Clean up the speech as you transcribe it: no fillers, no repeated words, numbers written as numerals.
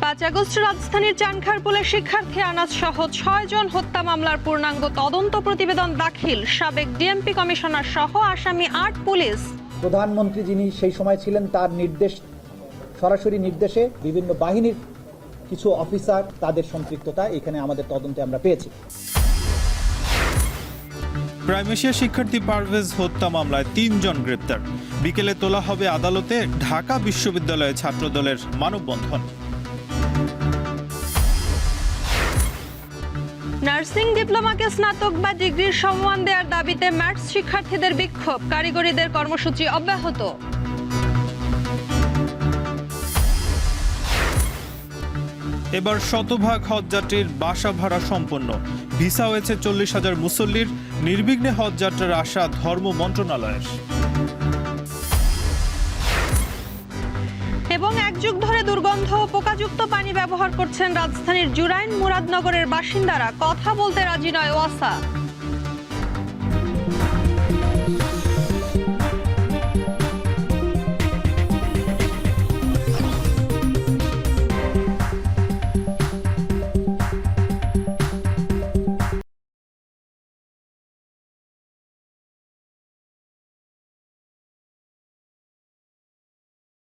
5 August রাজধানীর চানখারপুলে শিক্ষার্থী আনাস সহ 6 জন হত্যা মামলার পূর্ণাঙ্গ তদন্ত প্রতিবেদন দাখিল। সাবেক ডিএমপি কমিশনার সহ আসামি 8 পুলিশ। প্রধানমন্ত্রী যিনি সেই সময় ছিলেন তার সরাসরি নির্দেশে বিভিন্ন বাহিনীর কিছু অফিসার তাদের সম্পৃক্ততা এখানে আমাদের তদন্তে আমরা পেয়েছি। প্রাইম এশিয়া শিক্ষার্থী পারভেজ হত্যা মামলায় 3 জন গ্রেপ্তার। বিকেলে তোলা হবে আদালতে ঢাকা বিশ্ববিদ্যালয়ে ছাত্রদলের মানববন্ধন। নার্সিং ডিপ্লোমাকে স্নাতক বা ডিগ্রির সম্মান দেওয়ার দাবিতে ম্যাথস শিক্ষার্থীদের বিক্ষোভ, কারিগরিদের কর্মসূচি অব্যাহত। এবার শতভাগ হজযাত্রীর বাসা ভাড়া সম্পন্ন। ভিসা হয়েছে 40,000 মুসল্লির। নির্বিঘ্নে হজযাত্রার আশা ধর্ম মন্ত্রণালয়ের। এবং 1 যুগ ধরে দুর্গন্ধ ও পোকাযুক্ত পানি ব্যবহার করছেন রাজধানীর জুরাইন মুরাদনগরের বাসিন্দারা। কথা বলতে রাজি নয় ওয়াসা।